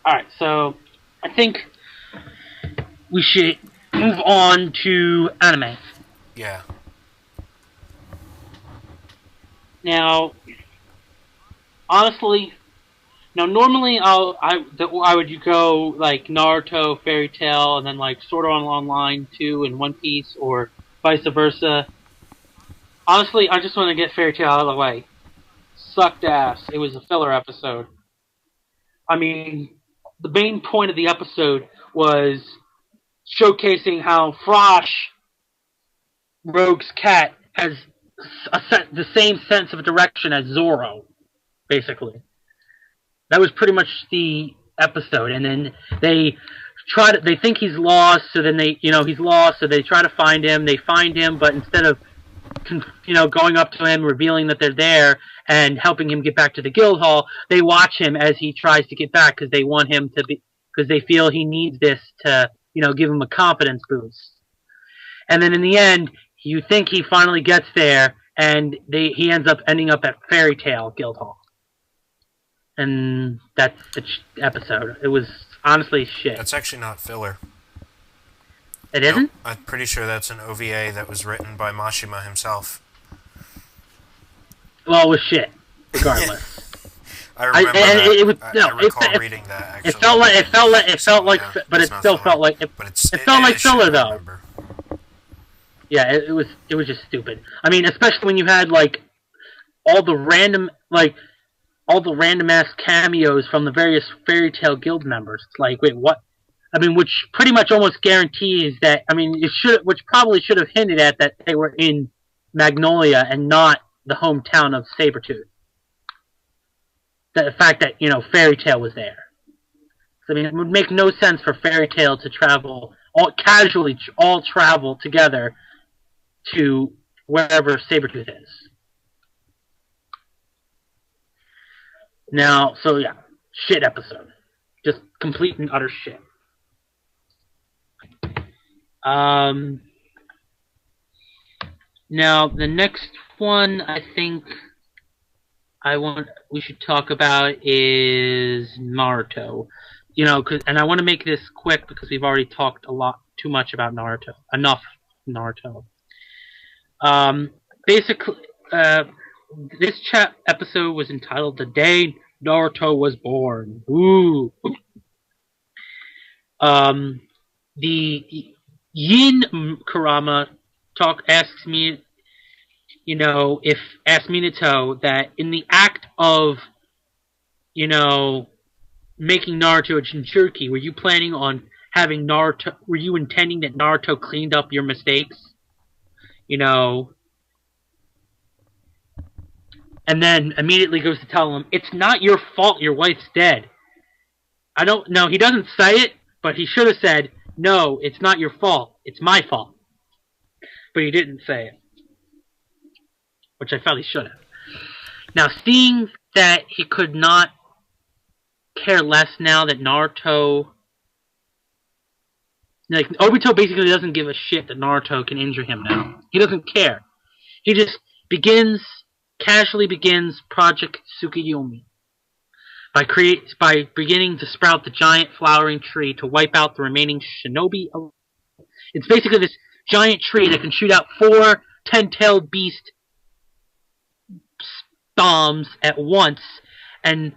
Alright, so I think we should move on to anime. Yeah. Now, honestly, normally I would go like Naruto, Fairy Tail, and then like Sword Art Online 2 and One Piece, or vice versa. Honestly, I just want to get Fairy Tail out of the way. Sucked ass. It was a filler episode. I mean, the main point of the episode was showcasing how Frosh, Rogue's cat, has the same sense of direction as Zoro, basically. That was pretty much the episode, and then they think he's lost, so then he's lost, so they try to find him. They find him, but instead of going up to him, revealing that they're there, and helping him get back to the guild hall, they watch him as he tries to get back because they want him to be, because they feel he needs this to, give him a confidence boost. And then in the end, you think he finally gets there, and he ending up at Fairy Tail Guild Hall. And that's the episode. It was honestly shit. That's actually not filler. It isn't? No, I'm pretty sure that's an OVA that was written by Mashima himself. Well, it was shit, regardless. I remember I recall reading that. Actually, it felt like, but it still felt like it felt like filler though. Yeah, it was just stupid. I mean, especially when you had like all the random ass cameos from the various Fairy Tail Guild members. It's like, wait, what? I mean, which pretty much almost guarantees that. I mean, which probably should have hinted at that they were in Magnolia and not the hometown of Sabretooth. The fact that Fairy Tail was there. So, I mean, it would make no sense for Fairy Tail to travel all travel together to wherever Sabretooth is. Now, so yeah, shit episode, just complete and utter shit. Now the next one I think we should talk about is Naruto. And I want to make this quick because we've already talked too much about Naruto. Enough Naruto. Basically, this episode was entitled "The Day Naruto Was Born." Ooh. The Yin Kurama asks me, asks Minato that in the act of, making Naruto a Jinchuriki, were you planning on having Naruto? Were you intending that Naruto cleaned up your mistakes? And then immediately goes to tell him, it's not your fault your wife's dead. I don't know, he doesn't say it, but he should have said, no, it's not your fault, it's my fault. But he didn't say it. Which I felt he should have. Now, seeing that he could not care less now that Naruto... Like, Obito basically doesn't give a shit that Naruto can injure him now. He doesn't care. He just casually begins Project Tsukuyomi by beginning to sprout the giant flowering tree to wipe out the remaining shinobi. It's basically this giant tree that can shoot out 4 10-tailed beast bombs at once and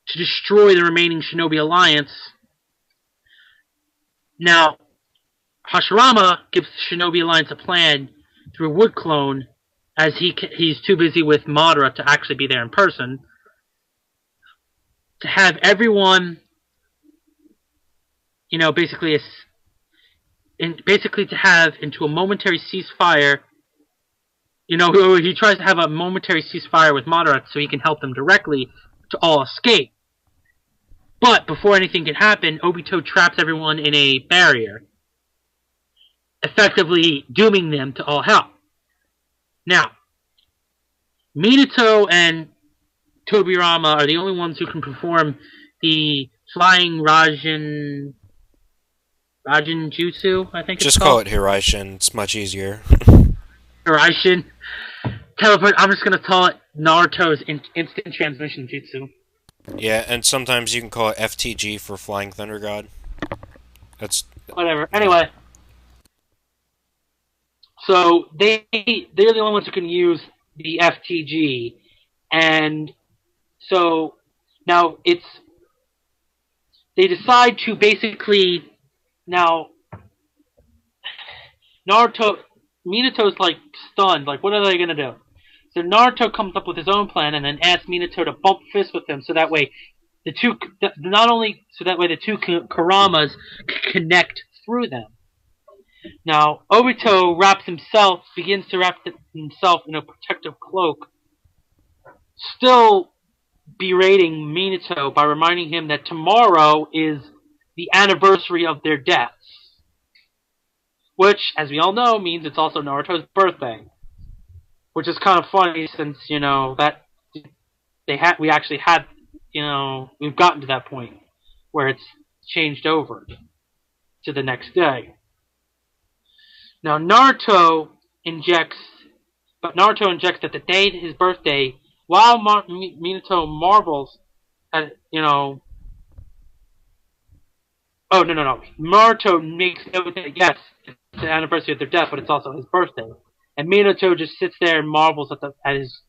to destroy the remaining shinobi alliance. Now, Hashirama gives the shinobi alliance a plan through a wood clone, as he's too busy with Madara to actually be there in person, to have everyone, basically to have into a momentary ceasefire. He tries to have a momentary ceasefire with Madara so he can help them directly to all escape. But before anything can happen, Obito traps everyone in a barrier, effectively dooming them to all hell. Now, Minato and Tobirama are the only ones who can perform the flying Raijin Jutsu, I think it's Just called. call it Hiraishin, it's much easier. Teleport. I'm just gonna call it Naruto's instant transmission jutsu. Yeah, and sometimes you can call it FTG for Flying Thunder God. That's Whatever. yeah. Anyway, so they're the only ones who can use the FTG, and so now they decide to basically now Naruto Minato's like stunned, like what are they gonna do? So Naruto comes up with his own plan and then asks Minato to bump fists with him, so that way the two not only so that way the two Karamas connect through them. Now Obito begins to wrap himself in a protective cloak, still berating Minato by reminding him that tomorrow is the anniversary of their deaths, which, as we all know, means it's also Naruto's birthday. Which is kind of funny since that we actually had we've gotten to that point where it's changed over to the next day. Now Naruto injects that the day his birthday, while Minato marvels at oh no, Naruto makes note that yes, it's the anniversary of their death, but it's also his birthday, and Minato just sits there and marvels at his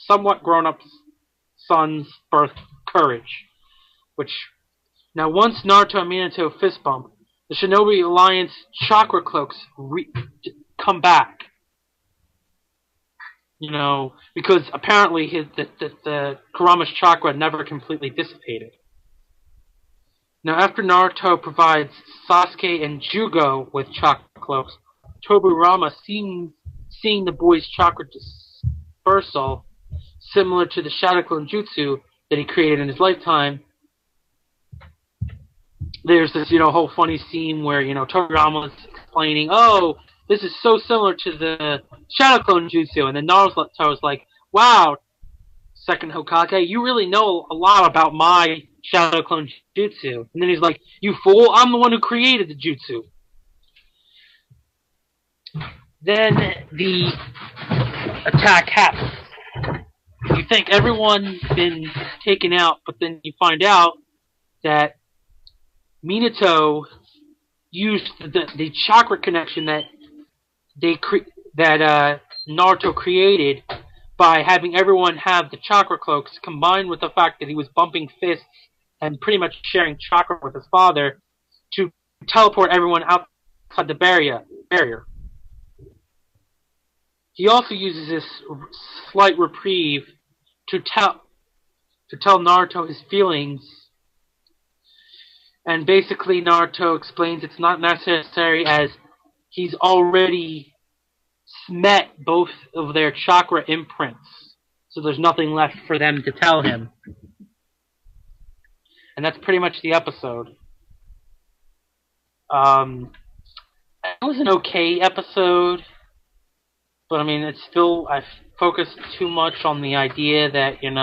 somewhat grown up son's birth courage. Which now once Naruto and Minato fist bump, the Shinobi Alliance chakra cloaks come back. Because apparently the Kurama's chakra never completely dissipated. Now, after Naruto provides Sasuke and Jugo with chakra cloaks, Tobirama, seeing the boy's chakra dispersal, similar to the Shadow Clone Jutsu that he created in his lifetime, there's this whole funny scene where Tobirama is explaining, "Oh, this is so similar to the Shadow Clone Jutsu," and then Naruto's like, "Wow, Second Hokage, you really know a lot about my Shadow Clone Jutsu." And then he's like, "You fool, I'm the one who created the jutsu." Then the attack happens. You think everyone's been taken out, but then you find out that Minato used the chakra connection that Naruto created by having everyone have the chakra cloaks, combined with the fact that he was bumping fists and pretty much sharing chakra with his father, to teleport everyone outside the barrier. He also uses this slight reprieve to tell Naruto his feelings, and basically Naruto explains it's not necessary as he's already met both of their chakra imprints, so there's nothing left for them to tell him. And that's pretty much the episode. It was an okay episode, but I mean, I focused too much on the idea that it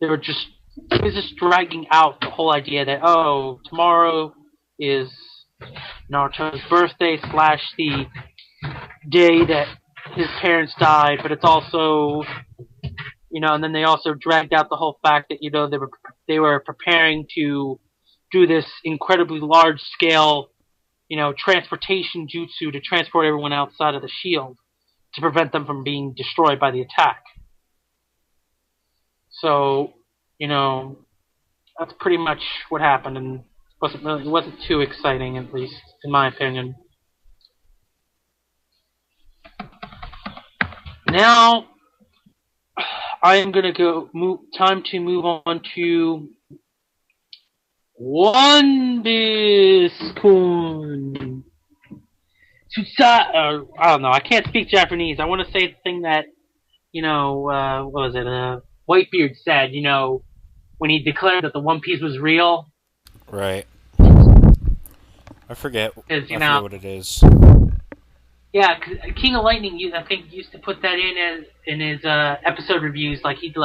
was just dragging out the whole idea that tomorrow is Naruto's birthday / the day that his parents died, but it's also and then they also dragged out the whole fact that they were preparing to do this incredibly large scale transportation jutsu to transport everyone outside of the shield to prevent them from being destroyed by the attack. So that's pretty much what happened, and it wasn't too exciting, at least in my opinion. Now, I am gonna time to move on to One Piece Kun. I don't know. I can't speak Japanese. I want to say the thing that what was it? Whitebeard said. When he declared that the One Piece was real. Right. I forget what it is. Yeah, cause King of Lightning, I think, used to put that in his episode reviews. Like he'd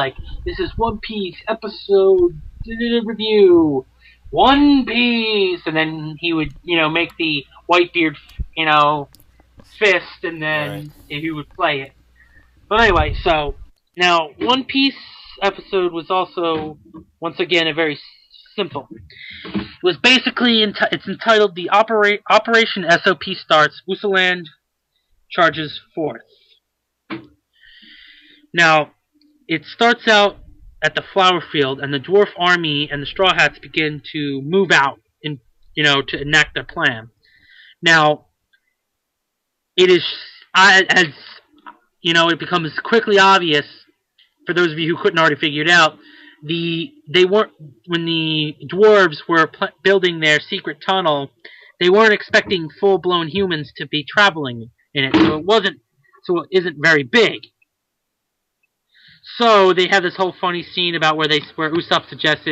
this is One Piece episode review, One Piece, and then he would make the Whitebeard fist, and then he would play it. But anyway, so now One Piece episode was also, once again, a very simple. It was basically it's entitled "The Operation SOP Starts. Usaland Charges Forth." Now, it starts out at the flower field, and the dwarf army and the Straw Hats begin to move out, to enact their plan. Now, it is as it becomes quickly obvious for those of you who couldn't already figure it out. They weren't when the dwarves were building their secret tunnel. They weren't expecting full-blown humans to be traveling in it, so it isn't very big. So they have this whole funny scene about where Usopp suggests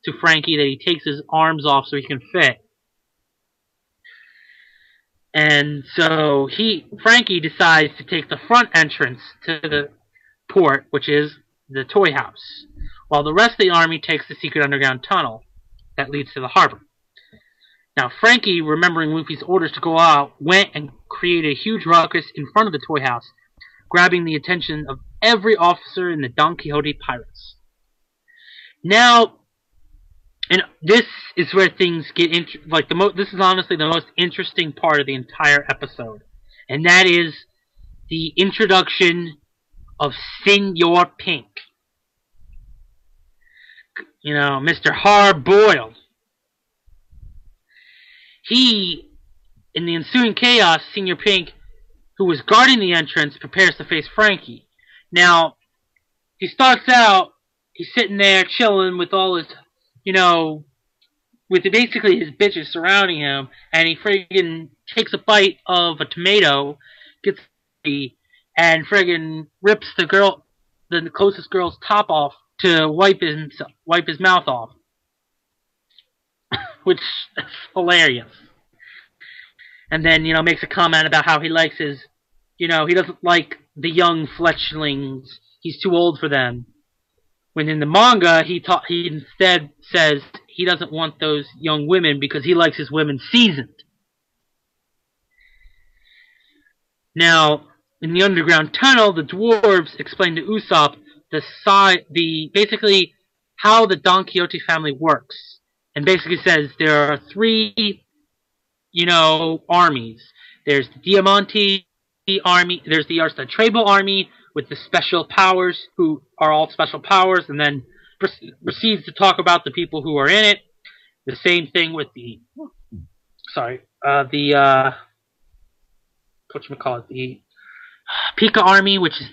to Frankie that he takes his arms off so he can fit. And so Frankie decides to take the front entrance to the port, which is the toy house, while the rest of the army takes the secret underground tunnel that leads to the harbor. Now Frankie, remembering Luffy's orders to go out, went and created a huge ruckus in front of the toy house, grabbing the attention of every officer in the Don Quixote Pirates. Now, and this is where things get this is honestly the most interesting part of the entire episode, and that is the introduction of Senor Pink. Mr. Hard-Boiled. In the ensuing chaos, Senor Pink, who was guarding the entrance, prepares to face Frankie. Now, he starts out, he's sitting there chilling with all his, with basically his bitches surrounding him, and he friggin' takes a bite of a tomato, gets and friggin' rips the closest girl's top off to wipe his mouth off. Which is hilarious. And then, makes a comment about how he likes his, he doesn't like the young fletchlings. He's too old for them. When in the manga, he instead says he doesn't want those young women because he likes his women seasoned. Now, in the underground tunnel, the dwarves explain to Usopp basically how the Don Quixote family works, and basically says there are three, armies. There's the Diamante army. There's the Arstantable army with the special powers, who are all special powers, and then proceeds to talk about the people who are in it. The same thing with the Pika army, which is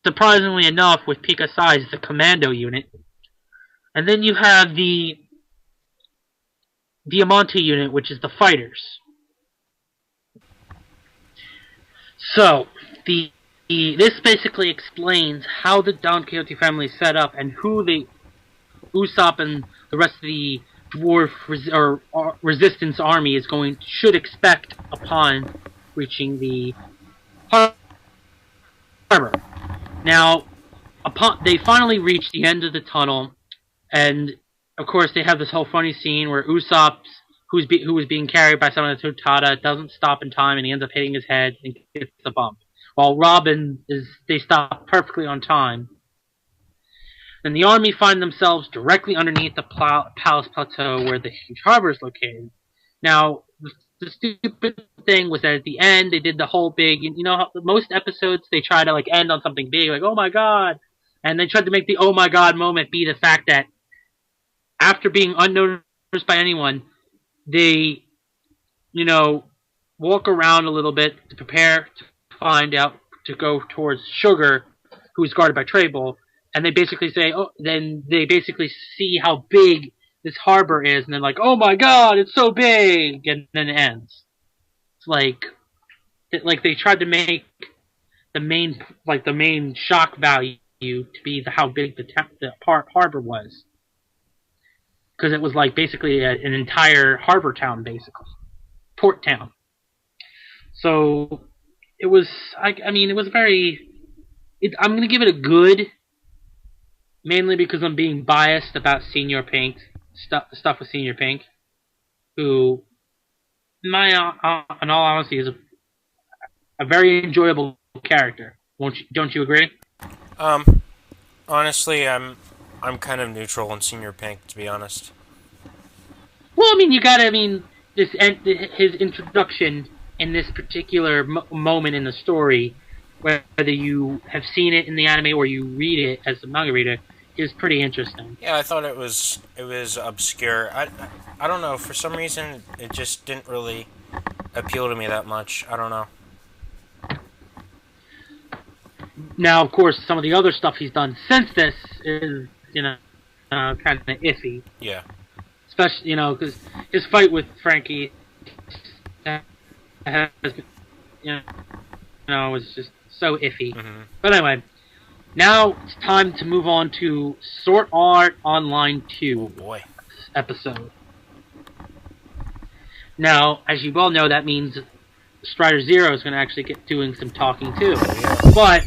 surprisingly enough, with Pika's size, the commando unit. And then you have the Diamante unit, which is the fighters. So, this basically explains how the Don Quixote family is set up and who the Usopp and the rest of the dwarf resistance army should expect upon reaching the harbor. Now, they finally reach the end of the tunnel, and of course they have this whole funny scene where Usopp, who was being carried by someone at Totada, doesn't stop in time, and he ends up hitting his head and gets a bump. While they stop perfectly on time. Then the army find themselves directly underneath the palace plateau where the huge harbor is located. Now, the stupid thing was that at the end they did the whole big, how most episodes they try to end on something big, like oh my god, and they tried to make the oh my god moment be the fact that after being unnoticed by anyone, they walk around a little bit to prepare to go towards Sugar, who's guarded by Trable, and they basically say, then they basically see how big this harbor is, and they're like, oh my god, it's so big, and then it ends. It's like they tried to make the main shock value to be how big the harbor was, because it was basically an entire harbor town, basically port town. So it was, it was I'm going to give it a good, mainly because I'm being biased about Senor Pink, stuff with Senor Pink, who, in all honesty, is a very enjoyable character. Don't you agree? Honestly, I'm kind of neutral on Senior Pink, to be honest. Well, I mean, you gotta, I mean, his introduction in this particular moment in the story, whether you have seen it in the anime or you read it as a manga reader, is pretty interesting. Yeah, I thought it was obscure. I don't know. For some reason, it just didn't really appeal to me that much. I don't know. Now, of course, some of the other stuff he's done since this is, kind of iffy. Yeah. Especially, because his fight with Frankie has, was just so iffy. Mm-hmm. But anyway, now it's time to move on to Sword Art Online 2 Oh boy. episode. Now, as you well know, that means Strider Zero is going to actually get doing some talking too. But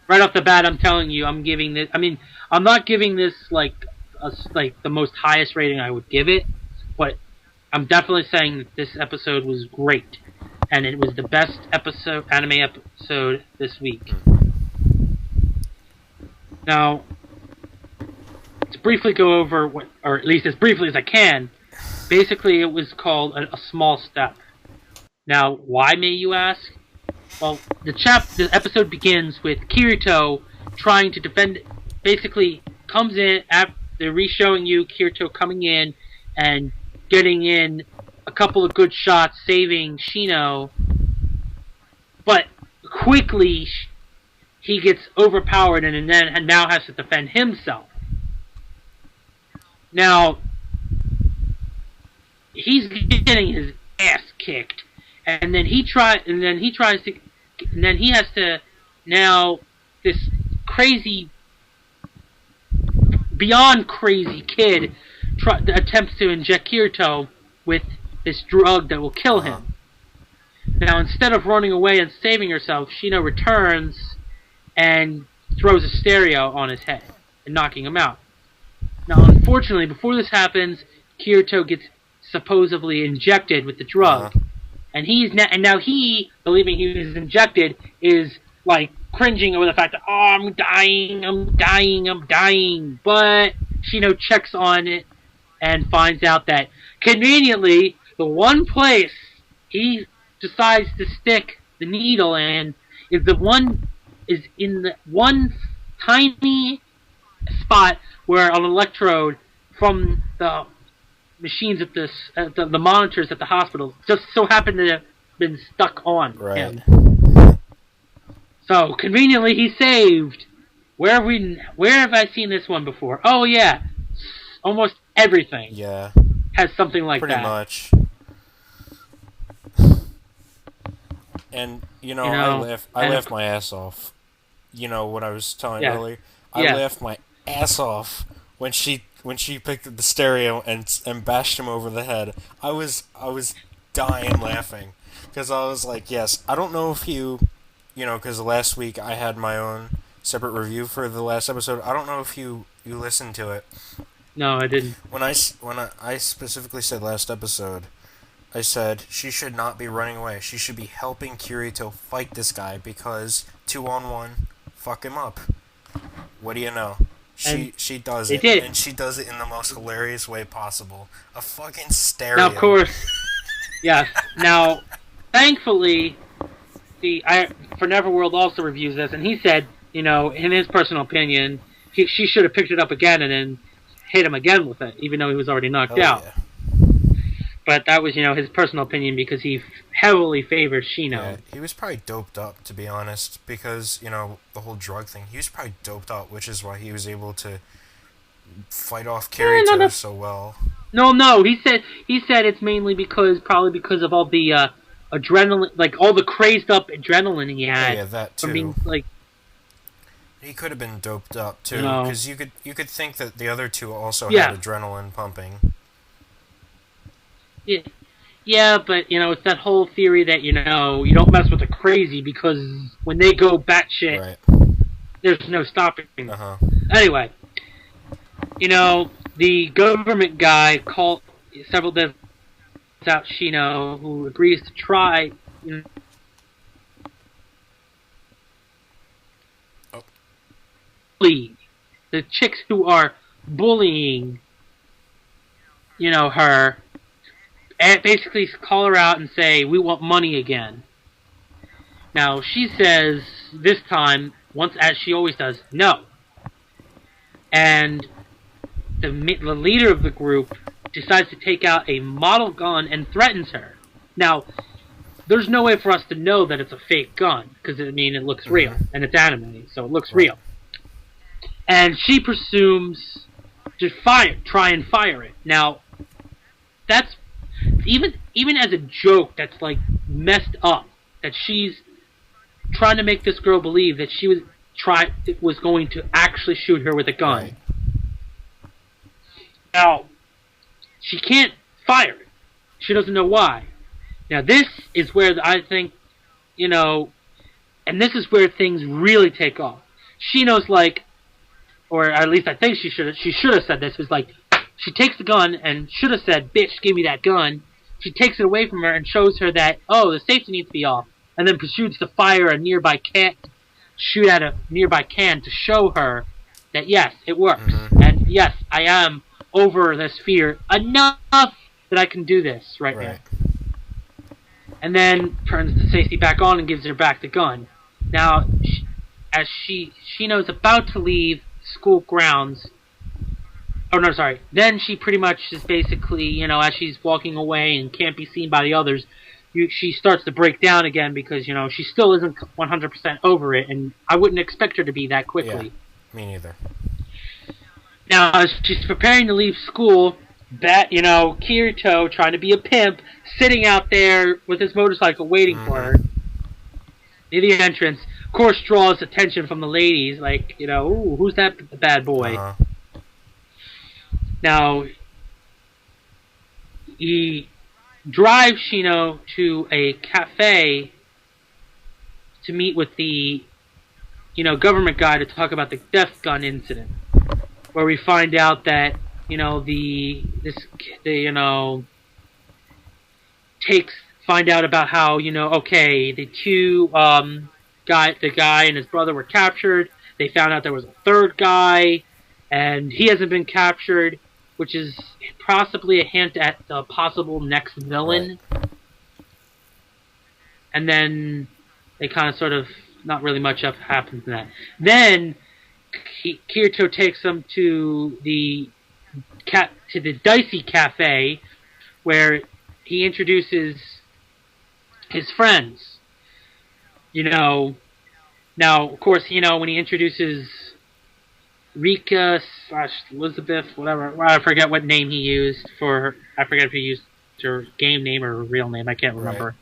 right off the bat, I'm telling you, I'm giving this. I mean, I'm not giving this like the most highest rating I would give it, but I'm definitely saying that this episode was great, and it was the best anime episode this week. Now, to briefly go over or at least as briefly as I can, basically it was called a small step. Now, why, may you ask? Well, the episode begins with Kirito trying to defend. Basically, comes in after they're re-showing you Kirito coming in and getting in a couple of good shots, saving Shino, but quickly he gets overpowered and now has to defend himself. Now, he's getting his ass kicked, and then he has to now this crazy, beyond crazy kid attempts to inject Kirito with this drug that will kill him. Now, instead of running away and saving herself, Shino returns and throws a stereo on his head and knocking him out. Now, unfortunately, before this happens, Kirito gets supposedly injected with the drug, and now he, believing he was injected, is like cringing over the fact that, oh, I'm dying. But Shino checks on it and finds out that conveniently the one place he decides to stick the needle in is in the one tiny spot where an electrode from the machines at the monitors at the hospital just so happened to have been stuck on him. So conveniently he's saved. Where have I seen this one before? Oh yeah, almost everything. Yeah. Has something like Pretty that. much. And I laughed my ass off. You know what I was telling earlier. I laughed my ass off when she picked up the stereo and bashed him over the head. I was dying laughing because I was like, yes. I don't know if because last week I had my own separate review for the last episode. I don't know if you listened to it. No, I didn't. When I specifically said last episode, I said she should not be running away. She should be helping Kirito fight this guy because 2-on-1, fuck him up. What do you know? She does it, and she does it in the most hilarious way possible. A fucking stereo. Now, of course, yeah. Now, thankfully, for Neverworld also reviews this, and he said, in his personal opinion, she should have picked it up again and then hit him again with it, even though he was already knocked out. Yeah. But that was, his personal opinion because he heavily favors Shino. Yeah, he was probably doped up, to be honest, because, the whole drug thing. He was probably doped up, which is why he was able to fight off Kirito so well. No, he said it's mainly probably because of all the adrenaline, like all the crazed up adrenaline he had. Yeah, that too. From being, like, he could have been doped up too, because you could think that the other two also had adrenaline pumping. Yeah, but it's that whole theory that you don't mess with the crazy because when they go batshit, there's no stopping. Anyway, the government guy called several days out Shino, who agrees to try. Leave. the chicks who are bullying, her, and basically call her out and say, we want money again. Now, she says, this time, once as she always does, no. And the leader of the group decides to take out a model gun and threatens her. Now, there's no way for us to know that it's a fake gun, because, it looks real, and it's anime, so it looks real. And she presumes to try and fire it. Now, that's, even as a joke, that's, like, messed up, that she's trying to make this girl believe that she was going to actually shoot her with a gun. Right. Now, she can't fire it. She doesn't know why. Now, this is where I think, and this is where things really take off. She knows, like, or at least I think she should have said this, was like, she takes the gun and should have said, bitch, give me that gun. She takes it away from her and shows her that, oh, the safety needs to be off, and then proceeds to fire a nearby can, shoot at a nearby can to show her that, yes, it works. And, yes, I am over this fear enough that I can do this right now. And then turns the safety back on and gives her back the gun. Now, as Shino's about to leave school grounds, then she pretty much is basically, as she's walking away and can't be seen by the others, she starts to break down again because, she still isn't 100% over it, and I wouldn't expect her to be that quickly. Yeah, me neither. Now, as she's preparing to leave school, Kirito, trying to be a pimp, sitting out there with his motorcycle waiting for her near the entrance, of course draws attention from the ladies, like, ooh, who's that bad boy? Now, he drives Shino to a cafe to meet with the, government guy to talk about the death gun incident, where we find out that, find out about how, the two, the guy and his brother were captured. They found out there was a third guy, and he hasn't been captured, which is possibly a hint at the possible next villain. Right. And then they kind of sort of, not really much happens in that. Then Kirito takes them to the Dicey Cafe, where he introduces his friends. Now, of course, when he introduces Rika / Elizabeth, whatever, I forget what name he used for her. I forget if he used her game name or her real name, I can't remember. Right.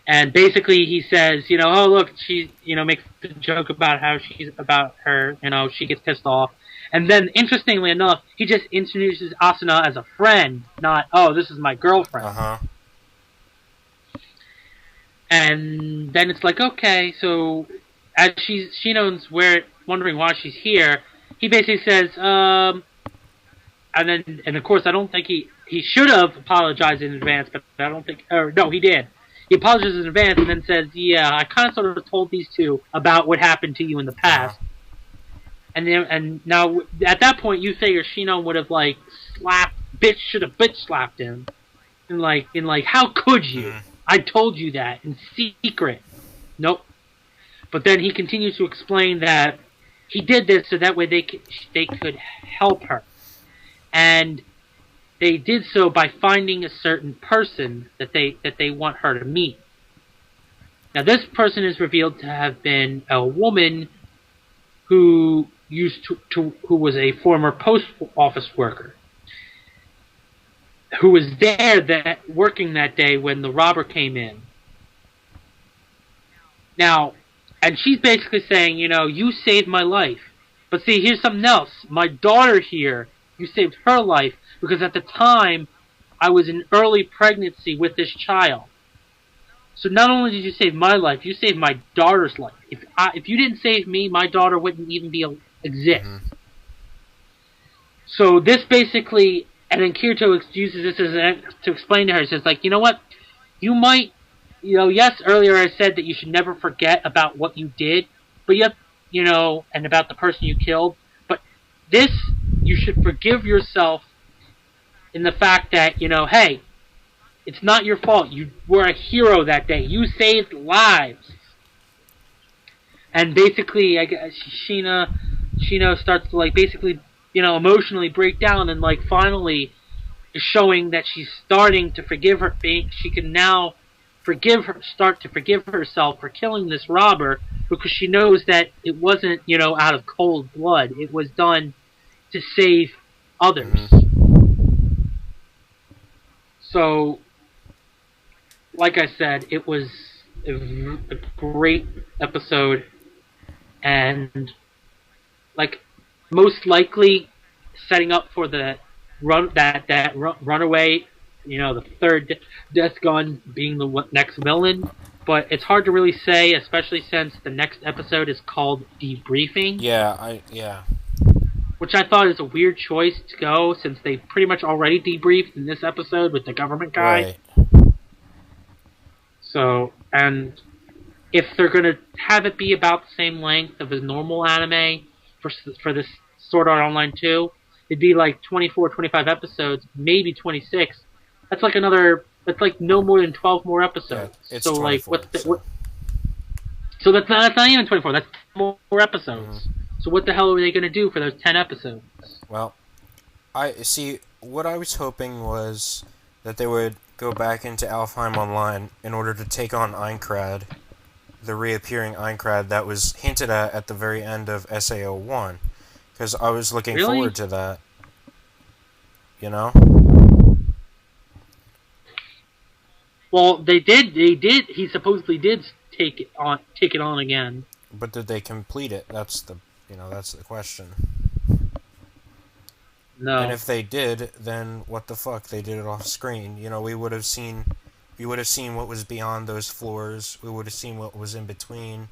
And basically he says, oh look, she, makes a joke about how about her, she gets pissed off. And then, interestingly enough, he just introduces Asuna as a friend, not, oh, this is my girlfriend. And then it's like, okay, so as Shino's wondering why she's here, he basically says, and of course, I don't think he should have apologized in advance, but I don't think, no, he did. He apologizes in advance and then says, yeah, I kind of sort of told these two about what happened to you in the past. And now, at that point, you figure Shino would have, like, should have bitch slapped him. And like, how could you? I told you that in secret. Nope. But then he continues to explain that he did this so that way they could help her. And they did so by finding a certain person that they want her to meet. Now, this person is revealed to have been a woman who who was a former post office worker, who was there working that day when the robber came in. Now, and she's basically saying, you saved my life. But see, here's something else. My daughter here, you saved her life because at the time I was in early pregnancy with this child. So not only did you save my life, you saved my daughter's life. If you didn't save me, my daughter wouldn't even exist. Mm-hmm. So this basically, and then Kirito uses this to explain to her. He says, like, you know what? You might, yes, earlier I said that you should never forget about what you did, but and about the person you killed. But this, you should forgive yourself in the fact that, hey, it's not your fault. You were a hero that day. You saved lives. And basically, I guess Shino starts to basically, emotionally break down, and finally is showing that she's starting to forgive her. She can now start to forgive herself for killing this robber, because she knows that it wasn't, out of cold blood. It was done to save others. Mm-hmm. So, like I said, it was a great episode, and most likely setting up for the runaway, the third Death Gun being the next villain. But it's hard to really say, especially since the next episode is called Debriefing. Yeah. Which I thought is a weird choice to go, since they pretty much already debriefed in this episode with the government guy. Right. So, and if they're going to have it be about the same length of a normal anime for this Sword Art Online 2, it'd be 24, 25 episodes, maybe 26. That's no more than 12 more episodes. Yeah, it's so 24, so that's not even 24. That's more episodes. Mm-hmm. So what the hell are they going to do for those 10 episodes? Well, what I was hoping was that they would go back into Alfheim Online in order to take on Aincrad, the reappearing Aincrad that was hinted at the very end of SAO1, because I was looking forward to that. Well, they did. He supposedly did take it on again. But did they complete it? That's the question. No. And if they did, then what the fuck? They did it off screen. We would have seen what was beyond those floors. We would have seen what was in between.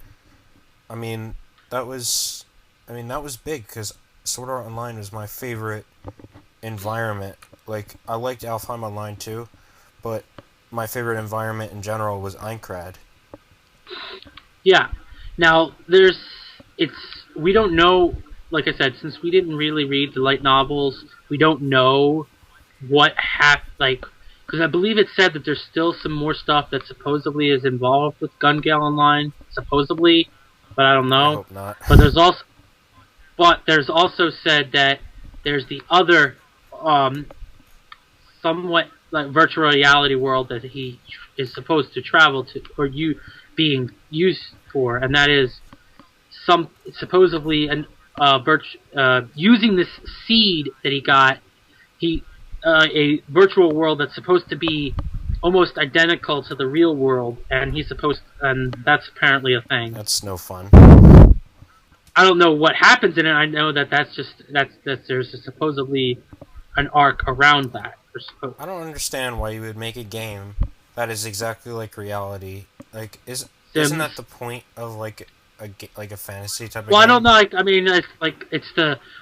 That was big, because Sword Art Online was my favorite environment. I liked Alfheim Online too, but my favorite environment in general was Aincrad. Yeah. Now, we don't know, like I said, since we didn't really read the light novels, we don't know what happened, because I believe it said that there's still some more stuff that supposedly is involved with Gun Gale Online, supposedly, but I don't know. I hope not. But there's also said that there's the other, somewhat virtual reality world that he is supposed to travel to, or being used for, and that is supposedly using this seed that he got, a virtual world that's supposed to be almost identical to the real world, and that's apparently a thing. That's no fun. I don't know what happens in it. I know that there's supposedly an arc around that. I don't understand why you would make a game that is exactly like reality. Isn't that the point of a fantasy type of game? Well, I don't know.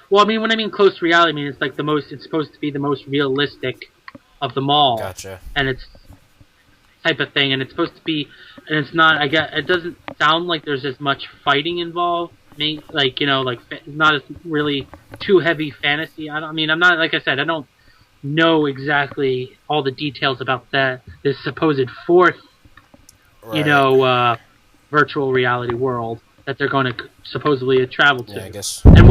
When I mean close to reality, I mean it's supposed to be the most realistic of them all. Gotcha. And it's type of thing, and it's supposed to be, and it's not. It doesn't sound like there's as much fighting involved. Not as really too heavy fantasy. I'm not, like I said, I don't know exactly all the details about this supposed fourth, right. Virtual reality world that they're going to supposedly travel to. Yeah, I guess. And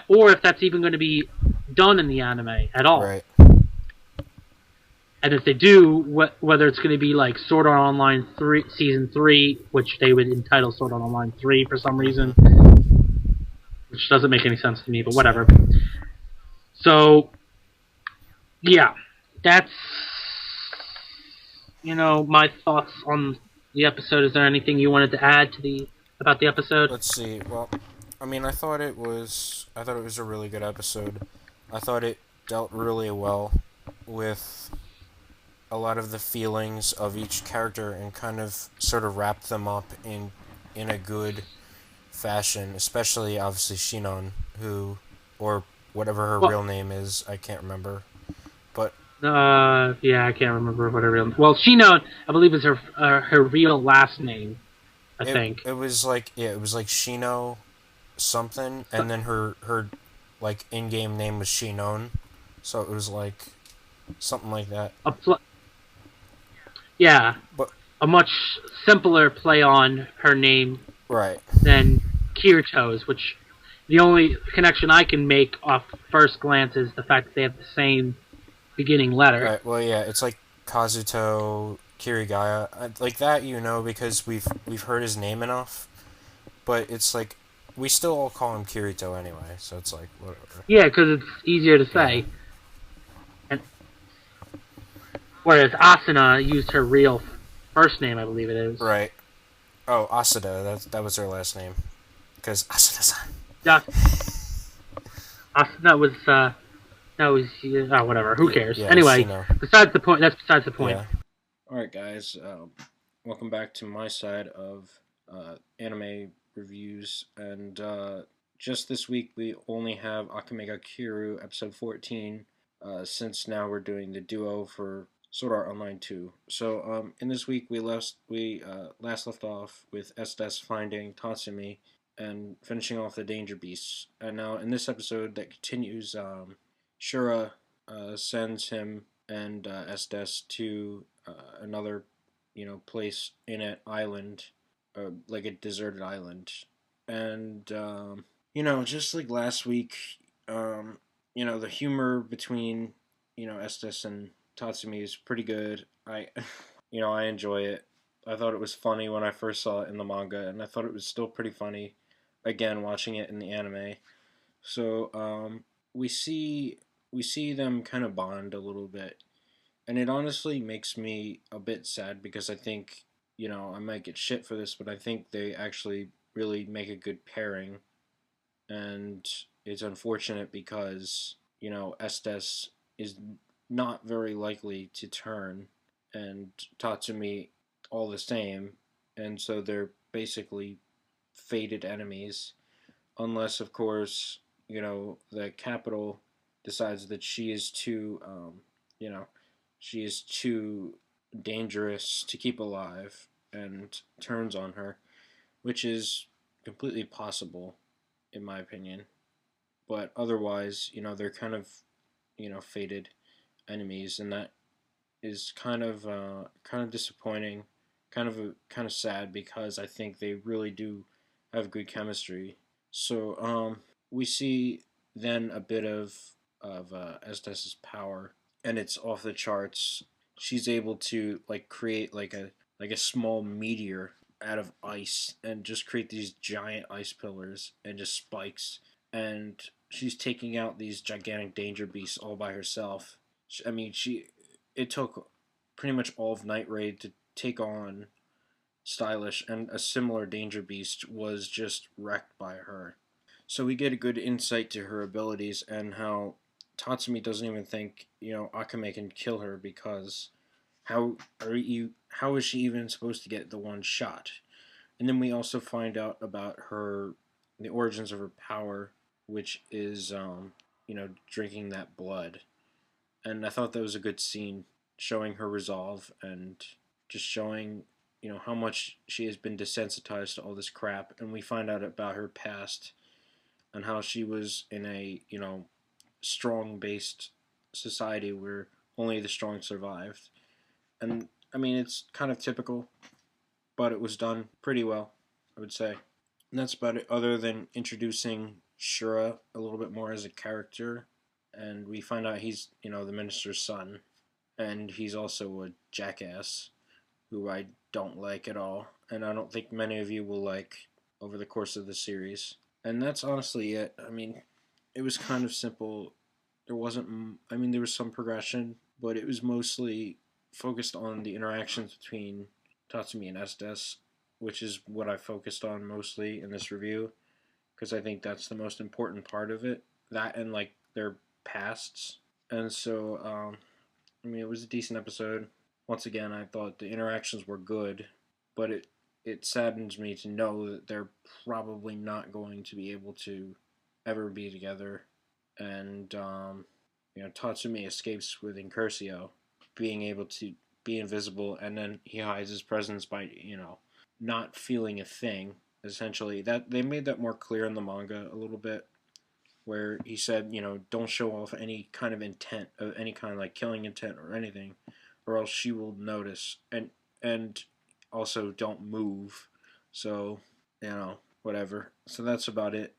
or if that's even going to be done in the anime at all. Right. And if they do, whether it's going to be Sword Art Online 3 Season 3, which they would entitle Sword Art Online 3 for some reason, which doesn't make any sense to me, but whatever. So, yeah, that's, my thoughts on the episode. Is there anything you wanted to add about the episode? Let's see. Well, I thought it was a really good episode. I thought it dealt really well with a lot of the feelings of each character and kind of sort of wrapped them up in a good fashion, especially obviously Shinon, or whatever her real name is, I can't remember. But yeah, I can't remember what her real. Well, Shinon, I believe, is her real last name. I think it was it was Shino, something, and then her like in-game name was Shinon, so it was like something like that. Yeah, but a much simpler play on her name right than Kirito's, which the only connection I can make off first glance is the fact that they have the same beginning letter. Right. Well, yeah, it's like Kazuto Kirigaya, like that, because we've heard his name enough. But it's like we still all call him Kirito anyway, so it's like whatever. Yeah, because it's easier to say. Yeah. And whereas Asuna used her real first name, I believe it is. Right. Oh, Asada. That was her last name. Because Asada-san. Yeah. Asuna was whatever. Who cares? Yeah, anyway, Shino. besides the point. That's besides the point. Yeah. All right, guys. Welcome back to my side of anime reviews, and just this week we only have Akame ga Kiru episode 14. Since now we're doing the duo for Sword Art Online 2. So in this week we last left off with Estes finding Tatsumi and finishing off the Danger Beasts. And now in this episode that continues, Shura sends him and Estes to another, place in an island, like a deserted island, and just like last week, the humor between Estes and Tatsumi is pretty good. I enjoy it. I thought it was funny when I first saw it in the manga, and I thought it was still pretty funny again watching it in the anime. So we see them kind of bond a little bit, and it honestly makes me a bit sad because I think I might get shit for this, but I think they actually really make a good pairing, and it's unfortunate because Estes is not very likely to turn, and Tatsumi all the same, and so they're basically fated enemies, unless of course the capital decides that she is too you know she is too dangerous to keep alive and turns on her, which is completely possible in my opinion. But otherwise, they're kind of fated enemies, and that is kind of disappointing, kind of sad because I think they really do have good chemistry. So we see then a bit of Estes's power, and it's off the charts. She's able to like create like a small meteor out of ice and just create these giant ice pillars and just spikes, and she's taking out these gigantic danger beasts all by herself. I mean, it took pretty much all of Night Raid to take on Stylish, and a similar danger beast was just wrecked by her. So we get a good insight to her abilities and how Tatsumi doesn't even think Akame can kill her because how is she even supposed to get the one shot? And then we also find out about the origins of her power, which is drinking that blood. And I thought that was a good scene, showing her resolve and just showing how much she has been desensitized to all this crap. And we find out about her past and how she was in a strong based society where only the strong survived. And I mean, it's kind of typical, but it was done pretty well, I would say. And that's about it, other than introducing Shura a little bit more as a character. And we find out he's, the minister's son. And he's also a jackass who I don't like at all. And I don't think many of you will like over the course of the series. And that's honestly it. I mean, it was kind of simple. There wasn't, I mean, there was some progression, but it was mostly focused on the interactions between Tatsumi and Estes, which is what I focused on mostly in this review, because I think that's the most important part of it. That and like their pasts. And so, I mean, it was a decent episode. Once again, I thought the interactions were good, but it saddens me to know that they're probably not going to be able to ever be together. And Tatsumi escapes with Incursio, being able to be invisible, and then he hides his presence by not feeling a thing. essentially. That they made that more clear in the manga a little bit, where he said, don't show off any kind of intent, of any kind of like killing intent or anything, or else she will notice, and also don't move. So whatever. So that's about it.